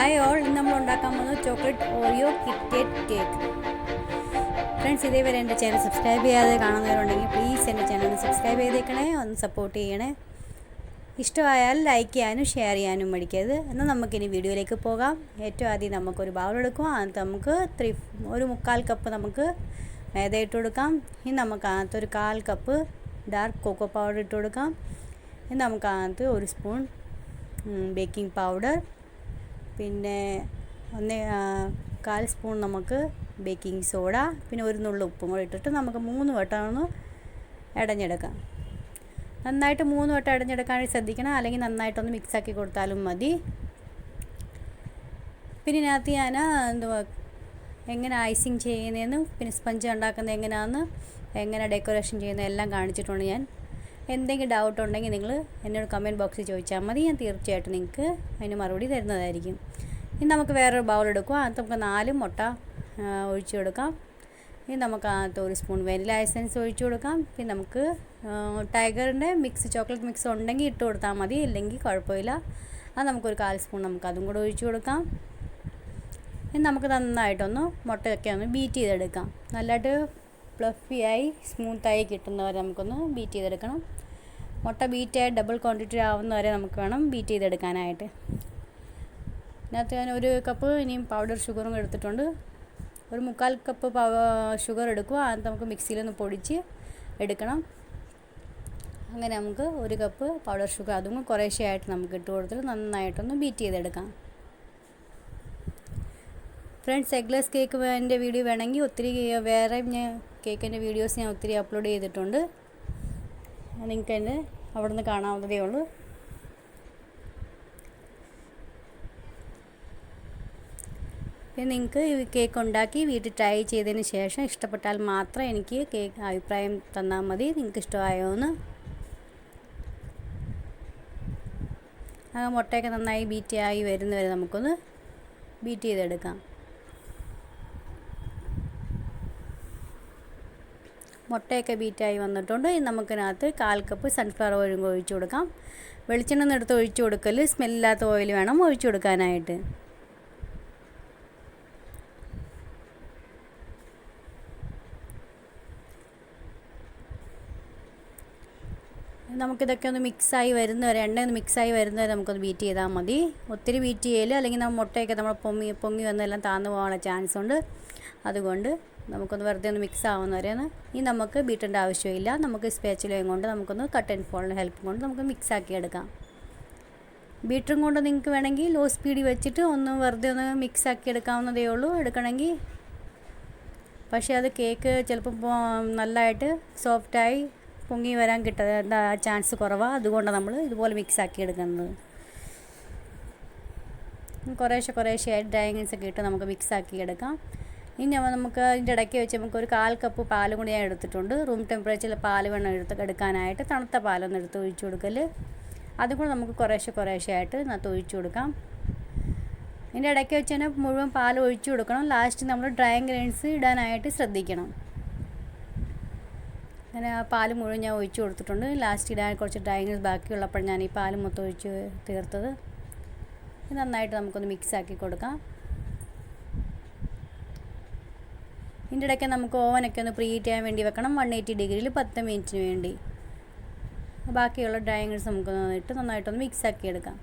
Hi all, ഇന്ന് നമ്മൾ ഉണ്ടാക്കാൻ പോകുന്നത് chocolate Oreo KitKat cake. Friends, ഇതേവരെ എൻ്റെ ചാനൽ സബ്സ്ക്രൈബ് ചെയ്യാതെ കാണുന്നവരുണ്ടെങ്കിൽ പ്ലീസ് എൻ്റെ ചാനൽ ഒന്ന് സബ്സ്ക്രൈബ് ചെയ്തേക്കണേ, ഒന്ന് സപ്പോർട്ട് ചെയ്യണേ. ഇഷ്ടമായാൽ ലൈക്ക് ചെയ്യാനും ഷെയർ ചെയ്യാനും മടിക്കരുത്. എന്നാൽ നമുക്കിനി വീഡിയോയിലേക്ക് പോകാം. ഏറ്റവും ആദ്യം നമുക്കൊരു ബൗൾ എടുക്കുക. അതിനകത്ത് നമുക്ക് ഒരു 3/4 കപ്പ് നമുക്ക് മൈദ ഇട്ട് കൊടുക്കാം. ഇനി നമുക്ക് അതിനകത്ത് ഒരു 1/4 കപ്പ് ഡാർക്ക് കൊക്കോ പൗഡർ ഇട്ട് കൊടുക്കാം. ഇനി നമുക്ക് അതിനകത്ത് 1 സ്പൂൺ ബേക്കിംഗ് പൗഡർ, പിന്നെ 1/4 സ്പൂൺ നമുക്ക് ബേക്കിംഗ് സോഡ, പിന്നെ 1 നുള്ളു ഉപ്പും കൂടെ ഇട്ടിട്ട് നമുക്ക് 3 വട്ടം ഒന്ന് ഇടഞ്ഞെടുക്കാം. നന്നായിട്ട് 3 വട്ടം ഇടഞ്ഞെടുക്കാൻ ശ്രദ്ധിക്കണം, അല്ലെങ്കിൽ നന്നായിട്ടൊന്ന് മിക്സാക്കി കൊടുത്താലും മതി. പിന്നെ ഇതിനകത്ത് ഞാൻ എങ്ങനെ ഐസിങ് ചെയ്യുന്നതെന്ന്, പിന്നെ സ്പഞ്ച് ഉണ്ടാക്കുന്നത് എങ്ങനെയാണെന്ന്, എങ്ങനെ ഡെക്കറേഷൻ ചെയ്യുന്നത് എല്ലാം കാണിച്ചിട്ടുണ്ട് ഞാൻ. എന്തെങ്കിലും ഡൗട്ട് ഉണ്ടെങ്കിൽ നിങ്ങൾ എന്നോട് കമൻറ്റ് ബോക്സിൽ ചോദിച്ചാൽ മതി. ഞാൻ തീർച്ചയായിട്ടും നിങ്ങൾക്ക് അതിന് മറുപടി തരുന്നതായിരിക്കും. ഇനി നമുക്ക് വേറൊരു ബൗൾ എടുക്കുക. അതിനകത്ത് നമുക്ക് 4 മുട്ട ഒഴിച്ചു കൊടുക്കാം. ഇനി നമുക്ക് അതിനകത്ത് 1 സ്പൂൺ വെനില എസൻസ് ഒഴിച്ചു കൊടുക്കാം. പിന്നെ നമുക്ക് ടൈഗറിൻ്റെ ചോക്ലേറ്റ് മിക്സ് ഉണ്ടെങ്കിൽ ഇട്ട് കൊടുത്താൽ മതി, ഇല്ലെങ്കിൽ കുഴപ്പമില്ല. അത് നമുക്കൊരു 1/4 സ്പൂൺ നമുക്ക് അതും കൂടെ ഒഴിച്ചു കൊടുക്കാം. ഇനി നമുക്ക് നന്നായിട്ടൊന്ന് മുട്ടയൊക്കെ ഒന്ന് ബീറ്റ് ചെയ്തെടുക്കാം. നല്ലതായിട്ട് ഫ്ലഫിയായി സ്മൂത്തായി കിട്ടുന്നവരെ നമുക്കൊന്ന് ബീറ്റ് ചെയ്തെടുക്കണം. മുട്ട ബീറ്റായി ഡബിൾ ക്വാണ്ടിറ്റി ആവുന്നവരെ നമുക്ക് വേണം ബീറ്റ് ചെയ്തെടുക്കാനായിട്ട്. ഇതിനകത്ത് ഞാൻ 1 കപ്പ് ഇനിയും പൗഡർ ഷുഗറും എടുത്തിട്ടുണ്ട്. ഒരു 3/4 കപ്പ് ഷുഗർ എടുക്കുക. അത് നമുക്ക് മിക്സിയിലൊന്ന് പൊടിച്ച് എടുക്കണം. അങ്ങനെ നമുക്ക് 1 കപ്പ് പൗഡർ ഷുഗർ അതും കുറേശ്ശെയായിട്ട് നമുക്ക് ഇട്ട് കൊടുത്തിട്ട് നന്നായിട്ടൊന്ന് ബീറ്റ് ചെയ്തെടുക്കാം. ഫ്രണ്ട്സ്, എഗ്ലെസ് കേക്ക് എൻ്റെ വീഡിയോ വേണമെങ്കിൽ ഒത്തിരി വേറെ കേക്കിൻ്റെ വീഡിയോസ് ഞാൻ ഒത്തിരി അപ്ലോഡ് ചെയ്തിട്ടുണ്ട്. നിങ്ങൾക്ക് എൻ്റെ അവിടെ നിന്ന് കാണാവുന്നതേ ഉള്ളൂ. പിന്നെ നിങ്ങൾക്ക് ഈ കേക്ക് ഉണ്ടാക്കി വീട്ടിൽ ട്രൈ ചെയ്തതിന് ശേഷം ഇഷ്ടപ്പെട്ടാൽ മാത്രം എനിക്ക് കേക്ക് അഭിപ്രായം തന്നാൽ മതി, നിങ്ങൾക്ക് ഇഷ്ടമായോന്ന്. ആ മുട്ടയൊക്കെ നന്നായി ബീറ്റായി വരുന്നവരെ നമുക്കൊന്ന് ബീറ്റ് ചെയ്തെടുക്കാം. മുട്ടയൊക്കെ ബീറ്റായി വന്നിട്ടുണ്ട്. നമുക്കിനകത്ത് 1/4 കപ്പ് സൺഫ്ലവർ ഓയിൽ ഒഴിച്ചു കൊടുക്കാം. വെളിച്ചെണ്ണ ഒന്നും എടുത്ത് ഒഴിച്ചു കൊടുക്കൽ, സ്മെല്ലാത്ത ഓയിൽ വേണം ഒഴിച്ചു കൊടുക്കാനായിട്ട്. നമുക്കിതൊക്കെ ഒന്ന് മിക്സായി വരുന്നവരെ, എണ്ണ ഒന്ന് മിക്സായി വരുന്നവരെ നമുക്കൊന്ന് ബീറ്റ് ചെയ്താൽ മതി. ഒത്തിരി ബീറ്റ് ചെയ്യൽ, അല്ലെങ്കിൽ നമ്മൾ മുട്ടയൊക്കെ നമ്മൾ പൊങ്ങി വന്നെല്ലാം താന്നു പോകാനുള്ള ചാൻസ് ഉണ്ട്. അതുകൊണ്ട് നമുക്കൊന്ന് വെറുതെ ഒന്ന് മിക്സ് ആവുന്നവരെയാണ്. ഇനി നമുക്ക് ബീറ്റേണ്ട ആവശ്യമില്ല. നമുക്ക് സ്പാച്ചുലയും കൊണ്ട് നമുക്കൊന്ന് കട്ട് ആൻഡ് ഫോൾഡിൻ്റെ ഹെൽപ്പ് കൊണ്ട് നമുക്ക് മിക്സാക്കി എടുക്കാം. ബീറ്ററും കൊണ്ട് നിങ്ങൾക്ക് വേണമെങ്കിൽ ലോ സ്പീഡിൽ വെച്ചിട്ട് ഒന്ന് വെറുതെ ഒന്ന് മിക്സാക്കി എടുക്കാവുന്നതേ ഉള്ളൂ എടുക്കണമെങ്കിൽ. പക്ഷേ അത് കേക്ക് ചിലപ്പോൾ നല്ലതായിട്ട് സോഫ്റ്റായി പൊങ്ങി വരാൻ ചാൻസ് കുറവാണ്. അതുകൊണ്ടാണ് നമ്മൾ ഇതുപോലെ മിക്സാക്കി എടുക്കുന്നത്. കുറേശ്ശെയായിട്ട് ഡ്രൈ ഇൻഗ്രീഡിയൻസ് ഒക്കെ ഇട്ട് നമുക്ക് മിക്സാക്കി എടുക്കാം. ഇനി നമുക്ക് അതിൻ്റെ ഇടയ്ക്ക് വെച്ച് നമുക്ക് ഒരു 1/4 കപ്പ് പാലും കൂടി ഞാൻ എടുത്തിട്ടുണ്ട്. റൂം ടെമ്പറേച്ചറിൽ പാൽ വേണം എടുക്കാനായിട്ട്. തണുത്ത പാലൊന്നും എടുത്ത് ഒഴിച്ചു കൊടുക്കൽ. അതും കൂടെ നമുക്ക് കുറേശ്ശെയായിട്ട് അതിനകത്ത് ഒഴിച്ചു കൊടുക്കാം. ഇതിൻ്റെ ഇടയ്ക്ക് വെച്ച് തന്നെ മുഴുവൻ പാൽ ഒഴിച്ചു കൊടുക്കണം. ലാസ്റ്റ് നമ്മൾ ഡ്രൈ ഇൻഗ്രീഡിയൻസ് ഇടാനായിട്ട് ശ്രദ്ധിക്കണം. അങ്ങനെ ആ പാൽ മുഴുവൻ ഞാൻ ഒഴിച്ചു കൊടുത്തിട്ടുണ്ട്. ലാസ്റ്റ് ഇടാൻ കുറച്ച് ഡ്രൈ ഇൻഗ്രീഡിയൻസ് ബാക്കിയുള്ളപ്പോൾ ഞാൻ ഈ പാൽ മൊത്തം ഒഴിച്ച് തീർത്തത്. നന്നായിട്ട് നമുക്കൊന്ന് മിക്സാക്കി കൊടുക്കാം. ഇതിൻ്റെ ഇടയ്ക്ക് നമുക്ക് ഓവനൊക്കെ ഒന്ന് പ്രീഹീറ്റ് ചെയ്യാൻ വേണ്ടി വെക്കണം. 180 ഡിഗ്രിയിൽ 10 മിനിറ്റിന് വേണ്ടി. ബാക്കിയുള്ള ഡ്രൈ ഇൻഗ്രീഡിയൻസ് നമുക്കൊന്ന് ഇട്ട് നന്നായിട്ടൊന്ന് മിക്സാക്കി എടുക്കാം.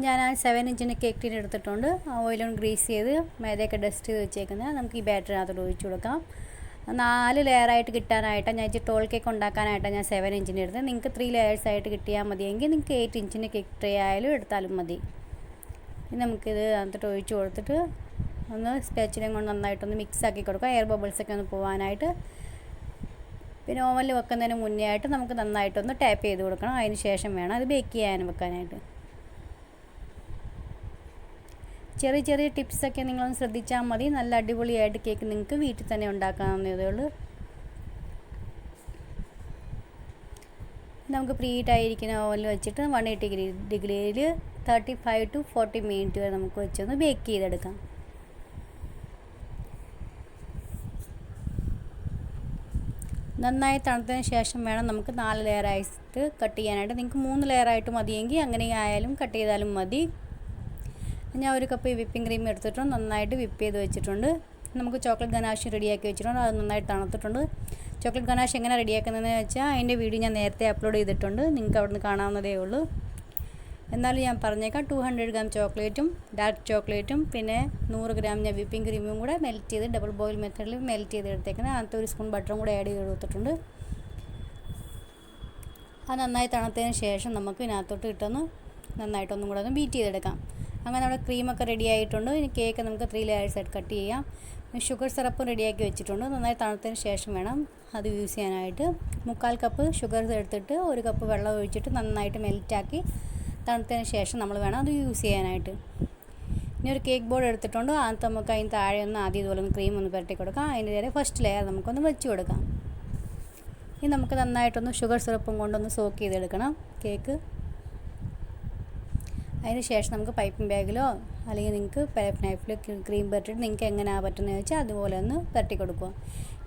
ഞാൻ 7 ഇഞ്ചിൻ്റെ കേക്ക് ടീൻ എടുത്തിട്ടുണ്ട്. ഓയിലൊന്ന് ഗ്രീസ് ചെയ്ത് മൈദയൊക്കെ ഡസ്റ്റ് ചെയ്ത് വെച്ചേക്കുന്നത് നമുക്ക് ഈ ബാറ്ററിനകത്തോട്ട് ഒഴിച്ചു കൊടുക്കാം. 4 ലെയറായിട്ട് കിട്ടാനായിട്ടാണ് ഞാൻ ടോൾ കേക്ക് ഉണ്ടാക്കാനായിട്ടാണ് ഞാൻ 7 ഇഞ്ചിൻ്റെ എടുത്തത്. നിങ്ങൾക്ക് 3 ലെയേഴ്സായിട്ട് കിട്ടിയാൽ മതിയെങ്കിൽ നിങ്ങൾക്ക് 8 ഇഞ്ചിൻ്റെ കേക്ക് ട്രേ ആയാലും എടുത്താലും മതി. ഇനി നമുക്കിത് അതിനകത്തോട്ട് ഒഴിച്ചു കൊടുത്തിട്ട് ഒന്ന് സ്പാച്ചുലയും കൊണ്ട് നന്നായിട്ടൊന്ന് മിക്സാക്കി കൊടുക്കാം, എയർ ബബിൾസൊക്കെ ഒന്ന് പോകാനായിട്ട്. പിന്നെ ഓവനിൽ വെക്കുന്നതിന് മുന്നേ ആയിട്ട് നമുക്ക് നന്നായിട്ടൊന്ന് ടാപ്പ് ചെയ്ത് കൊടുക്കണം. അതിന് ശേഷം വേണം അത് ബേക്ക് ചെയ്യാൻ വെക്കാനായിട്ട്. ചെറിയ ടിപ്സൊക്കെ നിങ്ങളൊന്ന് ശ്രദ്ധിച്ചാൽ മതി. നല്ല അടിപൊളിയായിട്ട് കേക്ക് നിങ്ങൾക്ക് വീട്ടിൽ തന്നെ ഉണ്ടാക്കാവുന്നതേ ഉള്ളൂ. നമുക്ക് പ്രീഹീറ്റ് ആയിരിക്കുന്ന ഓവനിൽ വെച്ചിട്ട് 180 ഡിഗ്രിയിൽ 35 to 40 മിനിറ്റ് വരെ നമുക്ക് വെച്ചൊന്ന് ബേക്ക് ചെയ്തെടുക്കാം. നന്നായി തണുത്തതിന് ശേഷം വേണം നമുക്ക് 4 ലെയറായിട്ട് കട്ട് ചെയ്യാനായിട്ട്. നിങ്ങൾക്ക് 3 ലെയറായിട്ട് മതിയെങ്കിൽ അങ്ങനെ ആയാലും കട്ട് ചെയ്താലും മതി. ഞാൻ 1 കപ്പ് വിപ്പിംഗ് ക്രീം എടുത്തിട്ടുണ്ട്, നന്നായിട്ട് വിപ്പ് ചെയ്ത് വെച്ചിട്ടുണ്ട്. നമുക്ക് ചോക്ലേറ്റ് ഗനാഷ് റെഡിയാക്കി വെച്ചിട്ടുണ്ട്, അത് നന്നായിട്ട് തണുത്തിട്ടുണ്ട്. ചോക്ലേറ്റ് ഗനാഷ് എങ്ങനെ റെഡിയാക്കുന്നതെന്ന് വെച്ചാൽ അതിൻ്റെ വീഡിയോ ഞാൻ നേരത്തെ അപ്ലോഡ് ചെയ്തിട്ടുണ്ട്, നിങ്ങൾക്ക് അവിടെ നിന്ന് കാണാവുന്നതേ ഉള്ളൂ. എന്നാലും ഞാൻ പറഞ്ഞേക്കാം, 200 ഗ്രാം ചോക്ലേറ്റും ഡാർക്ക് ചോക്ലേറ്റും പിന്നെ 100 ഗ്രാം ഞാൻ വിപ്പിംഗ് ക്രീമും കൂടെ മെൽറ്റ് ചെയ്ത് ഡബിൾ ബോയിൽ മെത്തേഡിൽ മെൽറ്റ് ചെയ്ത് എടുത്തേക്കുന്നത്. അതിനകത്ത് 1 സ്പൂൺ ബട്ടറും കൂടെ ആഡ് ചെയ്ത് കൊടുത്തിട്ടുണ്ട്. അത് നന്നായി തണുത്തതിന് ശേഷം നമുക്ക് ഇതിനകത്തോട്ട് ഇട്ടൊന്ന് നന്നായിട്ടൊന്നും കൂടെ ഒന്ന് ബീറ്റ് ചെയ്തെടുക്കാം. അങ്ങനെ നമ്മുടെ ക്രീമൊക്കെ റെഡി ആയിട്ടുണ്ട്. ഇനി കേക്ക് നമുക്ക് 3 ലെയേഴ്സായിട്ട് കട്ട് ചെയ്യാം. ഷുഗർ സിറപ്പും റെഡിയാക്കി വെച്ചിട്ടുണ്ട്. നന്നായി തണുത്തതിന് ശേഷം വേണം അത് യൂസ് ചെയ്യാനായിട്ട്. 1/4 കപ്പ് ഷുഗർ എടുത്തിട്ട് 1 കപ്പ് വെള്ളം ഒഴിച്ചിട്ട് നന്നായിട്ട് മെൽറ്റാക്കി തണുത്തതിന് ശേഷം നമ്മൾ വേണം അത് യൂസ് ചെയ്യാനായിട്ട്. ഇനി ഒരു കേക്ക് ബോർഡ് എടുത്തിട്ടുണ്ട്, അത് നമുക്ക് അതിന് താഴെ ഒന്ന് ആദ്യം ഇതുപോലെ ഒന്ന് ക്രീം ഒന്ന് പുരട്ടി കൊടുക്കാം. അതിൻ്റെ നേരെ ഫസ്റ്റ് ലെയർ നമുക്കൊന്ന് വെച്ച് കൊടുക്കാം. ഇനി നമുക്ക് നന്നായിട്ടൊന്ന് ഷുഗർ സിറപ്പും കൊണ്ടൊന്ന് സോക്ക് ചെയ്തെടുക്കണം കേക്ക്. അതിന് ശേഷം നമുക്ക് പൈപ്പിംഗ് ബാഗിലോ അല്ലെങ്കിൽ നിങ്ങൾക്ക് നൈഫിലോ ക്രീം പുരട്ടിയിട്ട് നിങ്ങൾക്ക് എങ്ങനെയാണ് പറ്റുന്നത് വെച്ചാൽ അതുപോലെ ഒന്ന് പുരട്ടി കൊടുക്കുക.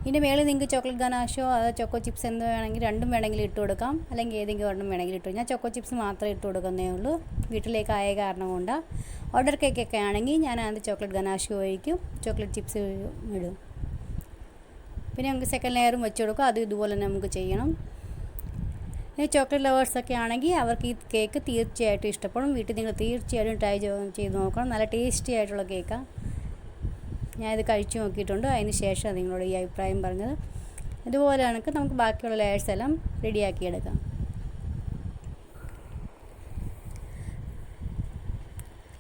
ഇതിൻ്റെ മേളിൽ നിങ്ങൾക്ക് ചോക്ലേറ്റ് ഗനാഷോ അതോ ചോക്കോ ചിപ്സ് എന്ത് വേണമെങ്കിൽ രണ്ടും വേണമെങ്കിൽ ഇട്ട് കൊടുക്കാം, അല്ലെങ്കിൽ ഏതെങ്കിലും ഒരെണ്ണം വേണമെങ്കിൽ ഇട്ട്. ഞാൻ ചോക്കോ ചിപ്സ് മാത്രമേ ഇട്ട് കൊടുക്കുന്നേ ഉള്ളൂ, വീട്ടിലേക്ക് ആയ കാരണം കൊണ്ടാണ്. ഓർഡർ കേക്കൊക്കെ ആണെങ്കിൽ ഞാൻ അതിൻ്റെ ചോക്ലേറ്റ് ഗനാഷ് ഒഴിക്കും, ചോക്ലേറ്റ് ചിപ്സ് ഇടും. പിന്നെ നമുക്ക് സെക്കൻഡ് ലെയറും വെച്ച് കൊടുക്കും, അതും ഇതുപോലെ തന്നെ നമുക്ക് ചെയ്യണം. ഈ ചോക്ലേറ്റ് ലവേഴ്സൊക്കെ ആണെങ്കിൽ അവർക്ക് ഈ കേക്ക് തീർച്ചയായിട്ടും ഇഷ്ടപ്പെടും. വീട്ടിൽ നിങ്ങൾ തീർച്ചയായിട്ടും ട്രൈ ചെയ്ത് നോക്കണം. നല്ല ടേസ്റ്റി ആയിട്ടുള്ള കേക്കാണ്. ഞാനിത് കഴിച്ചു നോക്കിയിട്ടുണ്ട്, അതിന് ശേഷം നിങ്ങളോട് ഈ അഭിപ്രായം പറഞ്ഞത്. ഇതുപോലെ കണക്ക് നമുക്ക് ബാക്കിയുള്ള ലെയേഴ്സ് എല്ലാം റെഡിയാക്കി എടുക്കാം.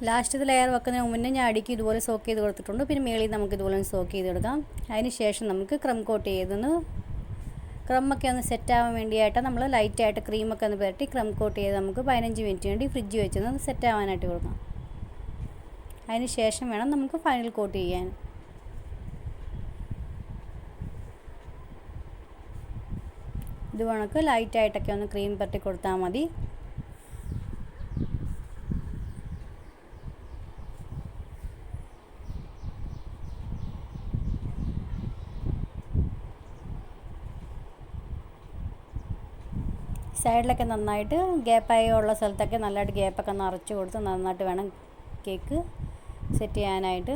ലാസ്റ്റത്തെ ലെയർ വെക്കുന്നതിന് മുന്നേ ഞാൻ അടിക്ക് ഇതുപോലെ സോക്ക് ചെയ്ത് കൊടുത്തിട്ടുണ്ട്. പിന്നെ മേളിൽ നമുക്ക് ഇതുപോലെ സോക്ക് ചെയ്തെടുക്കാം. അതിന് ശേഷം നമുക്ക് ക്രം കോട്ട് ചെയ്തൊന്ന് ക്രമ്മൊക്കെ ഒന്ന് സെറ്റാവാൻ വേണ്ടിയായിട്ട് നമ്മൾ ലൈറ്റായിട്ട് ക്രീമൊക്കെ ഒന്ന് പുരട്ടി ക്രം കോട്ട് ചെയ്ത് നമുക്ക് 15 മിനിറ്റ് വേണ്ടി ഫ്രിഡ്ജ് വെച്ചൊന്ന് സെറ്റാവാനായിട്ട് കൊടുക്കാം. അതിന് ശേഷം വേണം നമുക്ക് ഫൈനൽ കോട്ട് ചെയ്യാൻ. ഇത് കണക്ക് ലൈറ്റായിട്ടൊക്കെ ഒന്ന് ക്രീം പുരട്ടി കൊടുത്താൽ മതി. സൈഡിലൊക്കെ നന്നായിട്ട് ഗ്യാപ്പായി ഉള്ള സ്ഥലത്തൊക്കെ നല്ലതായിട്ട് ഗ്യാപ്പൊക്കെ നിറച്ച് കൊടുത്ത് നന്നായിട്ട് വേണം കേക്ക് സെറ്റ് ചെയ്യാനായിട്ട്.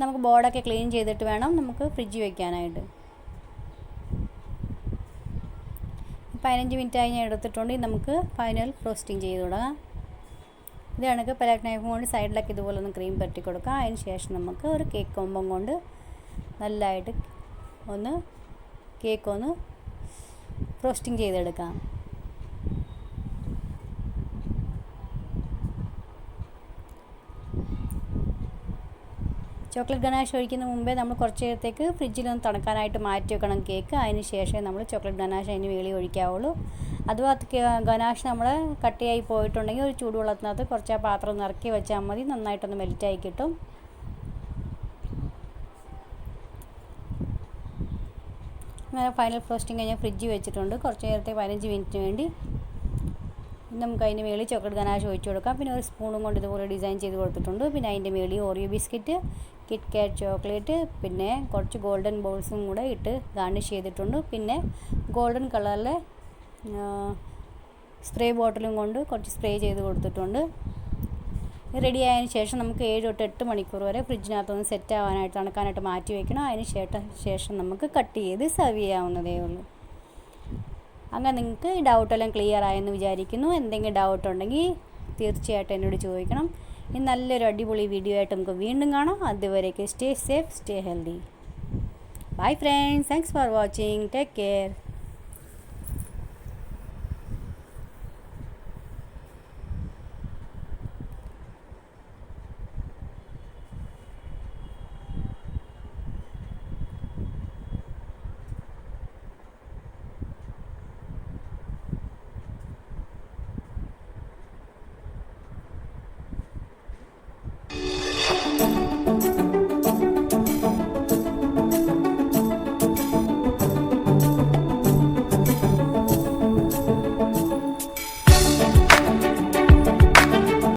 നമുക്ക് ബോർഡൊക്കെ ക്ലീൻ ചെയ്തിട്ട് വേണം നമുക്ക് ഫ്രിഡ്ജ് വയ്ക്കാനായിട്ട്. 15 മിനിറ്റായി ഞാൻ എടുത്തിട്ടുണ്ട്. നമുക്ക് ഫൈനൽ ഫ്രോസ്റ്റിംഗ് ചെയ്ത് തുടങ്ങാം. ഇത് കണക്ക് പെലക് നൈഫ് കൊണ്ട് സൈഡിലൊക്കെ ഇതുപോലെ ഒന്ന് ക്രീം പരട്ടി കൊടുക്കാം. അതിന് ശേഷം നമുക്ക് ഒരു കേക്ക് കൊമ്പം കൊണ്ട് നല്ലതായിട്ട് ഒന്ന് കേക്കൊന്ന് ഫ്രോസ്റ്റിംഗ് ചെയ്തെടുക്കാം. ചോക്ലേറ്റ് ഗനാഷ് ഒഴിക്കുന്ന മുമ്പേ നമ്മൾ കുറച്ച് നേരത്തേക്ക് ഫ്രിഡ്ജിലൊന്ന് തണുക്കാനായിട്ട് മാറ്റി വെക്കണം കേക്ക്. അതിന് ശേഷം നമ്മൾ ചോക്ലേറ്റ് ഗനാഷ് അതിന് വേളി ഒഴിക്കാവുള്ളൂ. അഥവാ ഗനാഷ് നമ്മൾ കട്ടിയായി പോയിട്ടുണ്ടെങ്കിൽ ഒരു ചൂടുവെള്ളത്തിനകത്ത് കുറച്ച് ആ പാത്രം നിറക്കി വെച്ചാൽ മതി, നന്നായിട്ടൊന്ന് മെൽറ്റായി കിട്ടും. അങ്ങനെ ഫൈനൽ ഫ്രോസ്റ്റിംഗ് കഴിഞ്ഞാൽ ഫ്രിഡ്ജ് വെച്ചിട്ടുണ്ട് കുറച്ച് നേരത്തെ 15 മിനിറ്റിന് വേണ്ടി. നമുക്ക് അതിൻ്റെ മേളിൽ ചോക്ലേറ്റ് ഗനാഷ് ഒഴിച്ച് കൊടുക്കാം. പിന്നെ ഒരു സ്പൂണും കൊണ്ട് ഇതുപോലെ ഡിസൈൻ ചെയ്ത് കൊടുത്തിട്ടുണ്ട്. പിന്നെ അതിൻ്റെ മേളിൽ ഓറിയോ ബിസ്ക്കറ്റ്, കിറ്റ്കാറ്റ് ചോക്ലേറ്റ്, പിന്നെ കുറച്ച് ഗോൾഡൻ ബോൾസും കൂടെ ഇട്ട് ഗാർണിഷ് ചെയ്തിട്ടുണ്ട്. പിന്നെ ഗോൾഡൻ കളറിലെ സ്പ്രേ ബോട്ടിലും കൊണ്ട് കുറച്ച് സ്പ്രേ ചെയ്ത് കൊടുത്തിട്ടുണ്ട്. റെഡി ആയതിന് ശേഷം നമുക്ക് 7 തൊട്ട് 8 മണിക്കൂർ വരെ ഫ്രിഡ്ജിനകത്തൊന്ന് സെറ്റ് ആവാനായിട്ട് തണുക്കാനായിട്ട് മാറ്റി വയ്ക്കണം. അതിന് ശേഷം നമുക്ക് കട്ട് ചെയ്ത് സെർവ് ചെയ്യാവുന്നതേ ഉള്ളൂ. അങ്ങനെ നിങ്ങൾക്ക് ഈ ഡൗട്ടെല്ലാം ക്ലിയർ ആയെന്ന് വിചാരിക്കുന്നു. എന്തെങ്കിലും ഡൗട്ട് ഉണ്ടെങ്കിൽ തീർച്ചയായിട്ടും എന്നോട് ചോദിക്കണം. ഇനി നല്ലൊരു അടിപൊളി വീഡിയോ ആയിട്ട് നമുക്ക് വീണ്ടും കാണാം. അതുവരേക്ക് stay safe, stay healthy. Bye friends, thanks for watching, take care.